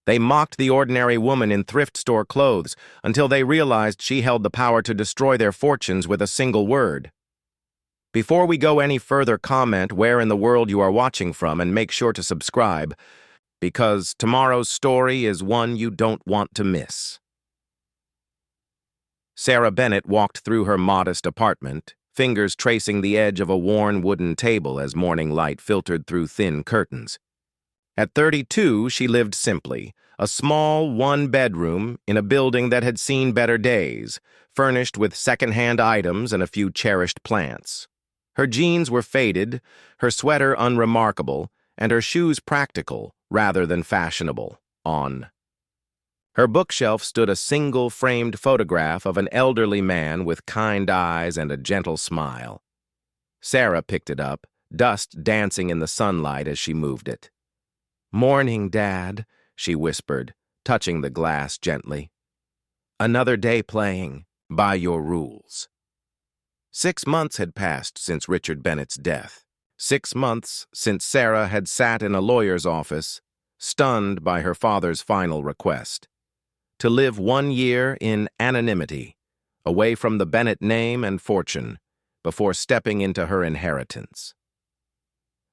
They mocked the ordinary woman in thrift store clothes until they realized she held the power to destroy their fortunes with a single word. Before we go any further, comment where in the world you are watching from and make sure to subscribe, because tomorrow's story is one you don't want to miss. Sarah Bennett walked through her modest apartment, fingers tracing the edge of a worn wooden table as morning light filtered through thin curtains. At 32, she lived simply, a small one-bedroom in a building that had seen better days, furnished with second-hand items and a few cherished plants. Her jeans were faded, her sweater unremarkable, and her shoes practical rather than fashionable. On her bookshelf stood a single framed photograph of an elderly man with kind eyes and a gentle smile. Sarah picked it up, dust dancing in the sunlight as she moved it. "Morning, Dad," she whispered, touching the glass gently. "Another day playing by your rules." 6 months had passed since Richard Bennett's death. 6 months since Sarah had sat in a lawyer's office, stunned by her father's final request: to live 1 year in anonymity, away from the Bennett name and fortune, before stepping into her inheritance.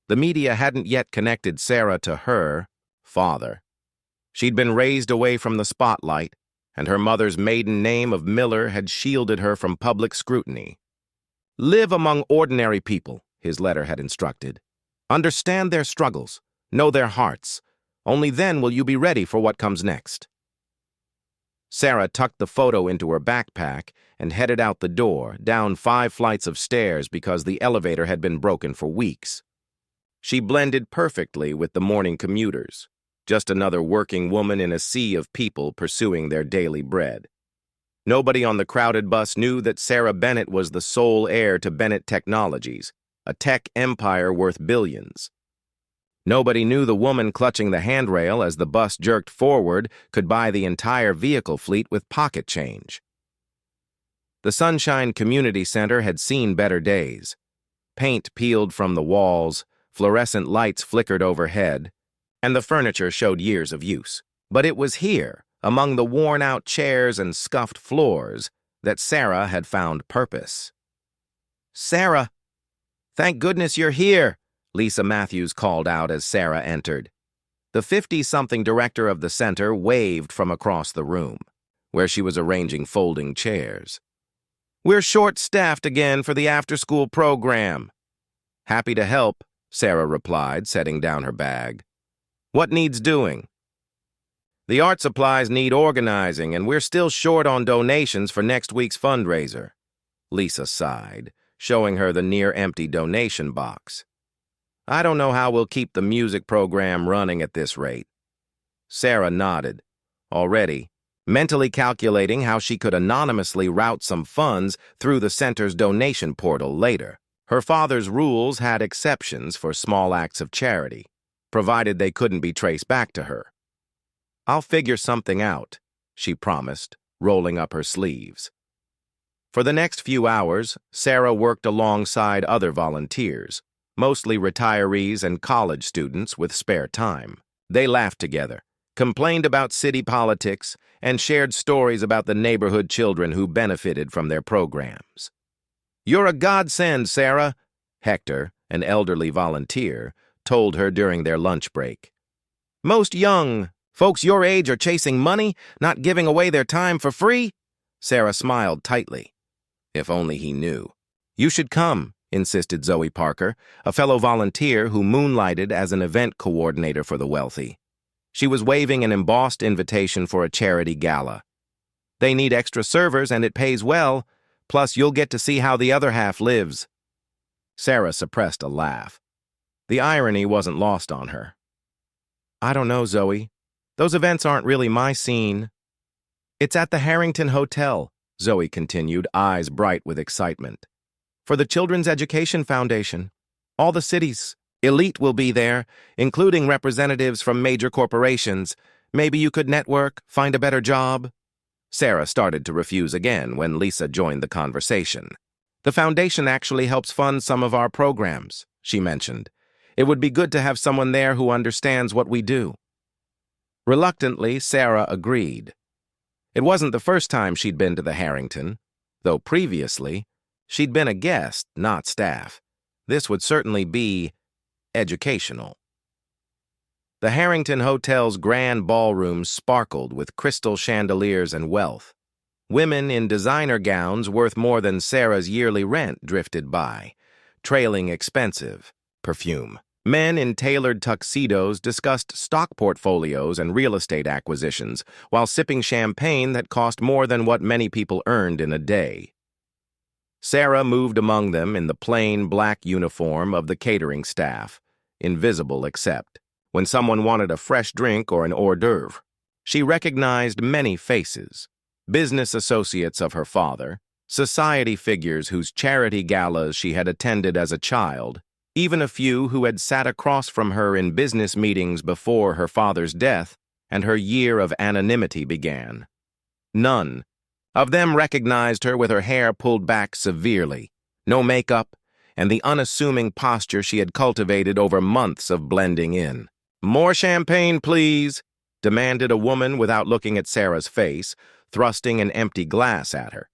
The media hadn't yet connected Sarah to her father. She'd been raised away from the spotlight, and her mother's maiden name of Miller had shielded her from public scrutiny. "Live among ordinary people," his letter had instructed. "Understand their struggles, know their hearts. Only then will you be ready for what comes next." Sarah tucked the photo into her backpack and headed out the door, down 5 flights of stairs because the elevator had been broken for weeks. She blended perfectly with the morning commuters, just another working woman in a sea of people pursuing their daily bread. Nobody on the crowded bus knew that Sarah Bennett was the sole heir to Bennett Technologies, a tech empire worth billions. Nobody knew the woman clutching the handrail as the bus jerked forward could buy the entire vehicle fleet with pocket change. The Sunshine Community Center had seen better days. Paint peeled from the walls, fluorescent lights flickered overhead, and the furniture showed years of use. But it was here, among the worn-out chairs and scuffed floors, that Sarah had found purpose. "Sarah! Thank goodness you're here!" Lisa Matthews called out as Sarah entered. The 50-something director of the center waved from across the room, where she was arranging folding chairs. "We're short-staffed again for the after-school program." "Happy to help," Sarah replied, setting down her bag. "What needs doing?" "The art supplies need organizing, and we're still short on donations for next week's fundraiser." Lisa sighed, showing her the near-empty donation box. "I don't know how we'll keep the music program running at this rate." Sarah nodded, already mentally calculating how she could anonymously route some funds through the center's donation portal later. Her father's rules had exceptions for small acts of charity, provided they couldn't be traced back to her. "I'll figure something out," she promised, rolling up her sleeves. For the next few hours, Sarah worked alongside other volunteers, mostly retirees and college students with spare time. They laughed together, complained about city politics, and shared stories about the neighborhood children who benefited from their programs. "You're a godsend, Sarah," Hector, an elderly volunteer, told her during their lunch break. "Most young folks your age are chasing money, not giving away their time for free." Sarah smiled tightly. If only he knew. "You should come," insisted Zoe Parker, a fellow volunteer who moonlighted as an event coordinator for the wealthy. She was waving an embossed invitation for a charity gala. "They need extra servers and it pays well, plus you'll get to see how the other half lives." Sarah suppressed a laugh. The irony wasn't lost on her. "I don't know, Zoe. Those events aren't really my scene." "It's at the Harrington Hotel," Zoe continued, eyes bright with excitement. "For the Children's Education Foundation. All the city's elite will be there, including representatives from major corporations. Maybe you could network, find a better job." Sarah started to refuse again when Lisa joined the conversation. "The foundation actually helps fund some of our programs," she mentioned. "It would be good to have someone there who understands what we do." Reluctantly, Sarah agreed. It wasn't the first time she'd been to the Harrington, though previously, she'd been a guest, not staff. This would certainly be educational. The Harrington Hotel's grand ballrooms sparkled with crystal chandeliers and wealth. Women in designer gowns worth more than Sarah's yearly rent drifted by, trailing expensive perfume. Men in tailored tuxedos discussed stock portfolios and real estate acquisitions while sipping champagne that cost more than what many people earned in a day. Sarah moved among them in the plain black uniform of the catering staff, invisible except when someone wanted a fresh drink or an hors d'oeuvre. She recognized many faces: business associates of her father, society figures whose charity galas she had attended as a child, even a few who had sat across from her in business meetings before her father's death and her year of anonymity began. None of them recognized her with her hair pulled back severely, no makeup, and the unassuming posture she had cultivated over months of blending in. "More champagne, please," demanded a woman without looking at Sarah's face, thrusting an empty glass at her.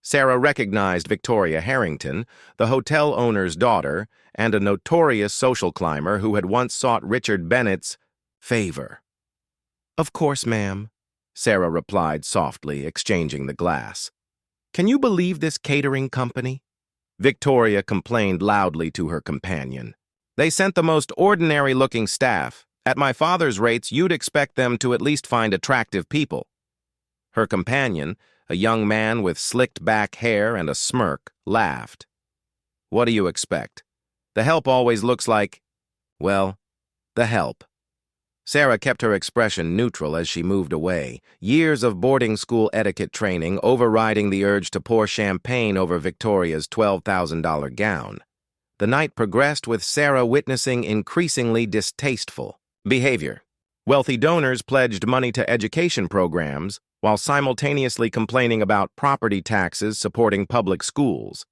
Sarah recognized Victoria Harrington, the hotel owner's daughter, and a notorious social climber who had once sought Richard Bennett's favor. "Of course, ma'am," Sarah replied softly, exchanging the glass. "Can you believe this catering company?" Victoria complained loudly to her companion. "They sent the most ordinary-looking staff. At my father's rates, you'd expect them to at least find attractive people." Her companion, a young man with slicked-back hair and a smirk, laughed. "What do you expect? The help always looks like, well, the help." Sarah kept her expression neutral as she moved away, years of boarding school etiquette training overriding the urge to pour champagne over Victoria's $12,000 gown. The night progressed with Sarah witnessing increasingly distasteful behavior. Wealthy donors pledged money to education programs while simultaneously complaining about property taxes supporting public schools.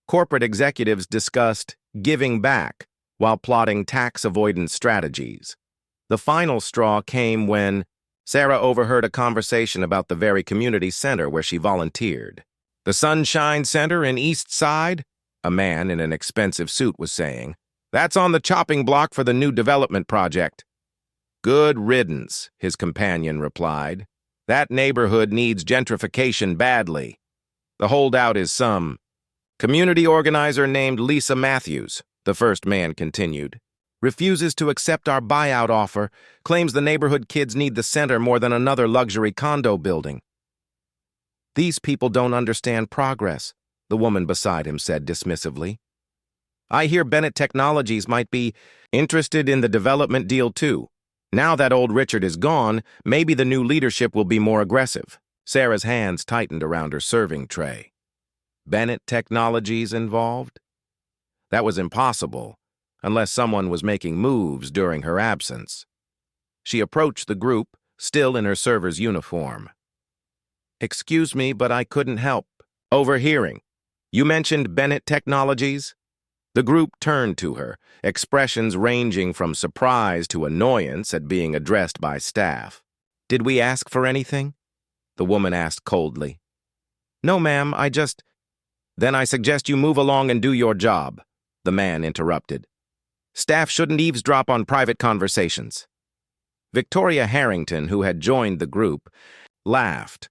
Corporate executives discussed giving back while plotting tax avoidance strategies. The final straw came when Sarah overheard a conversation about the very community center where she volunteered. "The Sunshine Center in East Side?" a man in an expensive suit was saying. "That's on the chopping block for the new development project." "Good riddance," his companion replied. "That neighborhood needs gentrification badly. The holdout is some community organizer named Lisa Matthews," the first man continued. "Refuses to accept our buyout offer, claims the neighborhood kids need the center more than another luxury condo building." "These people don't understand progress," the woman beside him said dismissively. "I hear Bennett Technologies might be interested in the development deal too. Now that old Richard is gone, maybe the new leadership will be more aggressive." Sarah's hands tightened around her serving tray. Bennett Technologies involved? That was impossible, unless someone was making moves during her absence. She approached the group, still in her server's uniform. "Excuse me, but I couldn't help overhearing. You mentioned Bennett Technologies?" The group turned to her, expressions ranging from surprise to annoyance at being addressed by staff. "Did we ask for anything?" the woman asked coldly. "No, ma'am, Then I suggest you move along and do your job," the man interrupted. "Staff shouldn't eavesdrop on private conversations." Victoria Harrington, who had joined the group, laughed,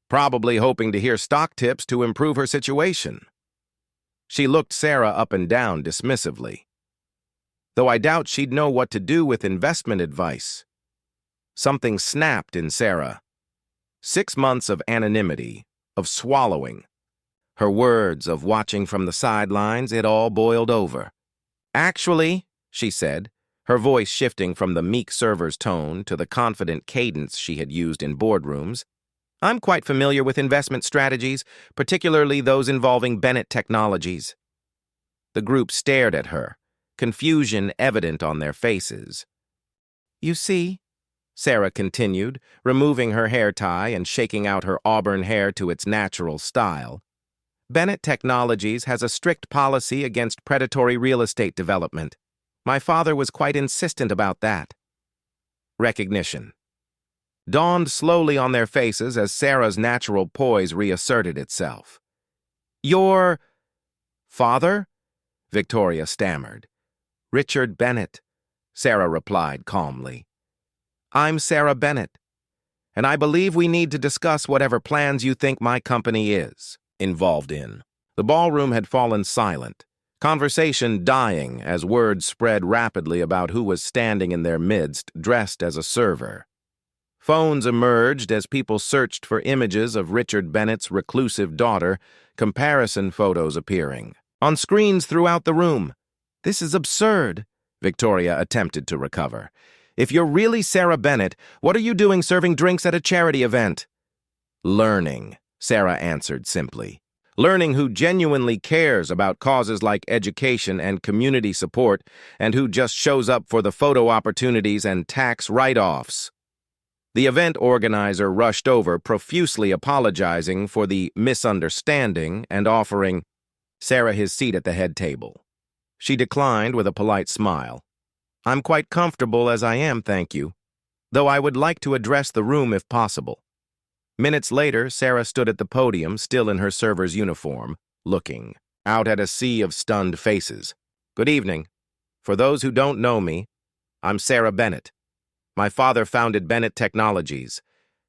probably hoping to hear stock tips to improve her situation. She looked Sarah up and down dismissively. "Though I doubt she'd know what to do with investment advice." Something snapped in Sarah. 6 months of anonymity, of swallowing. Her words, of watching from the sidelines, it all boiled over. "Actually," she said, her voice shifting from the meek server's tone to the confident cadence she had used in boardrooms, "I'm quite familiar with investment strategies, particularly those involving Bennett Technologies." The group stared at her, confusion evident on their faces. "You see," Sarah continued, removing her hair tie and shaking out her auburn hair to its natural style, "Bennett Technologies has a strict policy against predatory real estate development. My father was quite insistent about that." Recognition. dawned slowly on their faces as Sarah's natural poise reasserted itself. "Your father?" Victoria stammered. "Richard Bennett," Sarah replied calmly. "I'm Sarah Bennett, and I believe we need to discuss whatever plans you think my company is involved in." The ballroom had fallen silent, conversation dying as words spread rapidly about who was standing in their midst, dressed as a server. Phones emerged as people searched for images of Richard Bennett's reclusive daughter, comparison photos appearing on screens throughout the room. "This is absurd," Victoria attempted to recover. "If you're really Sarah Bennett, what are you doing serving drinks at a charity event?" "Learning," Sarah answered simply. "Learning who genuinely cares about causes like education and community support and who just shows up for the photo opportunities and tax write-offs." The event organizer rushed over, profusely apologizing for the misunderstanding and offering Sarah his seat at the head table. She declined with a polite smile. "I'm quite comfortable as I am, thank you, though I would like to address the room if possible." Minutes later, Sarah stood at the podium, still in her server's uniform, looking out at a sea of stunned faces. "Good evening. For those who don't know me, I'm Sarah Bennett. My father founded Bennett Technologies,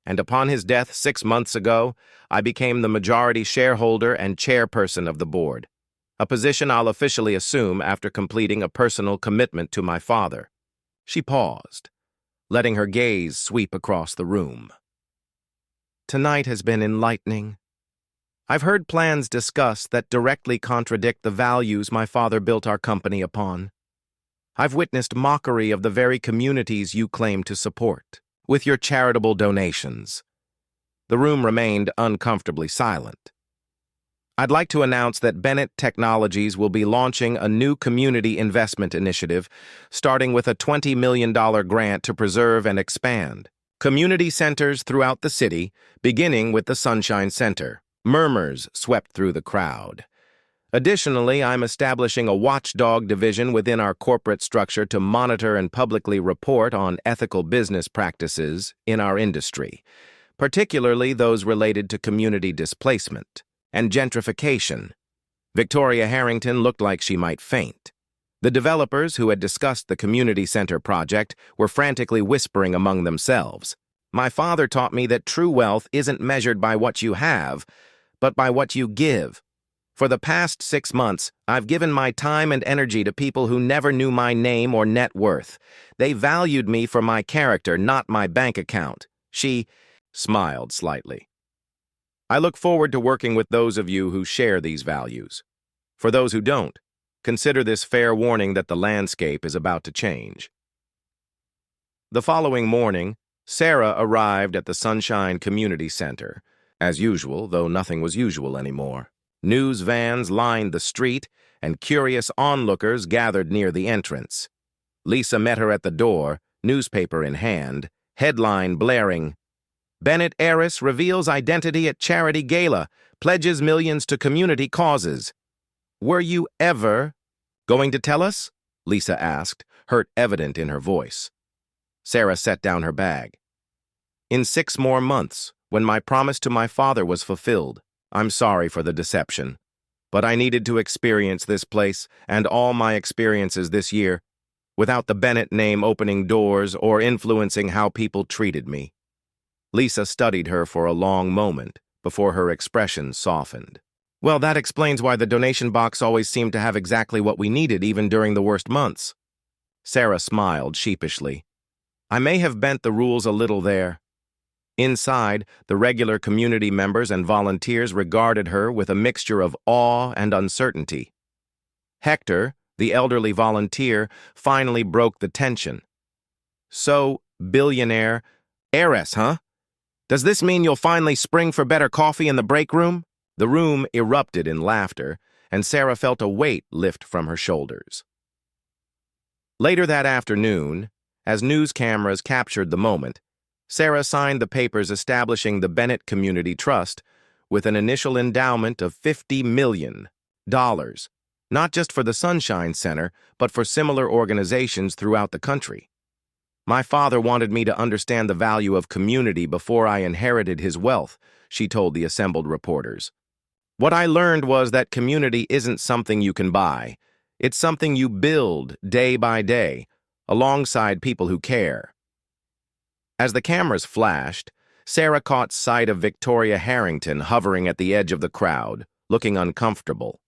and upon his death 6 months ago, I became the majority shareholder and chairperson of the board, a position I'll officially assume after completing a personal commitment to my father." She paused, letting her gaze sweep across the room. "Tonight has been enlightening. I've heard plans discussed that directly contradict the values my father built our company upon. I've witnessed mockery of the very communities you claim to support, with your charitable donations." The room remained uncomfortably silent. "I'd like to announce that Bennett Technologies will be launching a new community investment initiative, starting with a $20 million grant to preserve and expand community centers throughout the city, beginning with the Sunshine Center." Murmurs swept through the crowd. "Additionally, I'm establishing a watchdog division within our corporate structure to monitor and publicly report on ethical business practices in our industry, particularly those related to community displacement and gentrification." Victoria Harrington looked like she might faint. The developers who had discussed the community center project were frantically whispering among themselves. "My father taught me that true wealth isn't measured by what you have, but by what you give. For the past 6 months, I've given my time and energy to people who never knew my name or net worth. They valued me for my character, not my bank account." She smiled slightly. "I look forward to working with those of you who share these values. For those who don't, consider this fair warning that the landscape is about to change." The following morning, Sarah arrived at the Sunshine Community Center, as usual, though nothing was usual anymore. News vans lined the street, and curious onlookers gathered near the entrance. Lisa met her at the door, newspaper in hand, headline blaring, "Bennett Heiress reveals identity at charity gala, pledges millions to community causes." "Were you ever going to tell us?" Lisa asked, hurt evident in her voice. Sarah set down her bag. "In 6 more months, when my promise to my father was fulfilled. I'm sorry for the deception, but I needed to experience this place and all my experiences this year without the Bennett name opening doors or influencing how people treated me." Lisa studied her for a long moment before her expression softened. "Well, that explains why the donation box always seemed to have exactly what we needed even during the worst months." Sarah smiled sheepishly. "I may have bent the rules a little there." Inside, the regular community members and volunteers regarded her with a mixture of awe and uncertainty. Hector, the elderly volunteer, finally broke the tension. "So, Billionaire, Heiress, huh? Does this mean you'll finally spring for better coffee in the break room?" The room erupted in laughter, and Sarah felt a weight lift from her shoulders. Later that afternoon, as news cameras captured the moment, Sarah signed the papers establishing the Bennett Community Trust with an initial endowment of $50 million, not just for the Sunshine Center, but for similar organizations throughout the country. My father wanted me to understand the value of community before I inherited his wealth, she told the assembled reporters. What I learned was that community isn't something you can buy. It's something you build day by day, alongside people who care. As the cameras flashed, Sarah caught sight of Victoria Harrington hovering at the edge of the crowd, looking uncomfortable.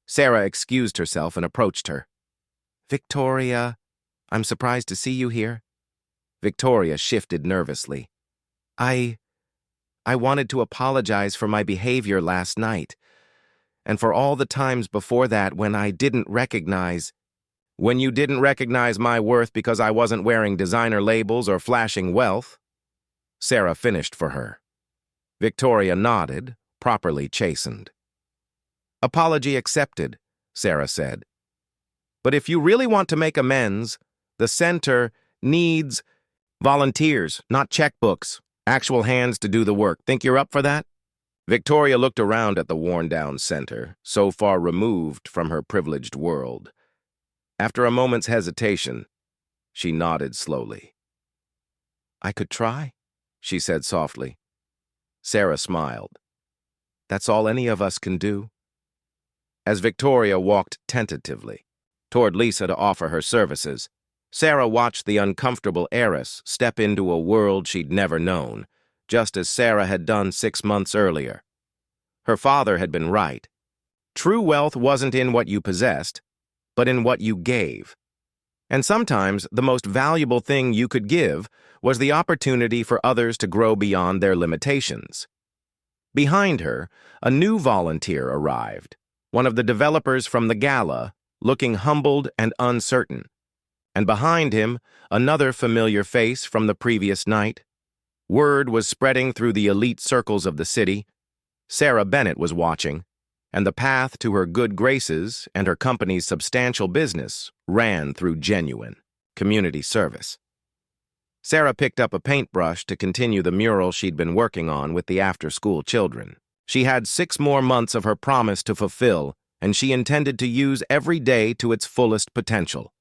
Sarah excused herself and approached her. "Victoria, I'm surprised to see you here." Victoria shifted nervously. I wanted to apologize for my behavior last night, and for all the times before that when I didn't recognize... When you didn't recognize my worth because I wasn't wearing designer labels or flashing wealth? Sarah finished for her. Victoria nodded, properly chastened. "Apology accepted," Sarah said. "But if you really want to make amends, the center needs volunteers, not checkbooks, actual hands to do the work. Think you're up for that?" Victoria looked around at the worn-down center, so far removed from her privileged world. After a moment's hesitation, she nodded slowly. "I could try," she said softly. Sarah smiled. "That's all any of us can do." As Victoria walked tentatively toward Lisa to offer her services, Sarah watched the uncomfortable heiress step into a world she'd never known, just as Sarah had done 6 months earlier. Her father had been right. True wealth wasn't in what you possessed, but in what you gave. And sometimes the most valuable thing you could give was the opportunity for others to grow beyond their limitations. Behind her, a new volunteer arrived, one of the developers from the gala, looking humbled and uncertain. And behind him, another familiar face from the previous night. Word was spreading through the elite circles of the city. Sarah Bennett was watching, and the path to her good graces and her company's substantial business ran through genuine community service. Sarah picked up a paintbrush to continue the mural she'd been working on with the after-school children. She had 6 more months of her promise to fulfill, and she intended to use every day to its fullest potential.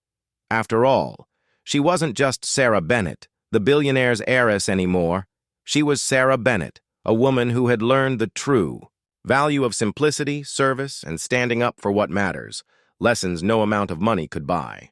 After all, she wasn't just Sarah Bennett, the billionaire's heiress anymore. She was Sarah Bennett, a woman who had learned the true value of simplicity, service, and standing up for what matters, lessons no amount of money could buy.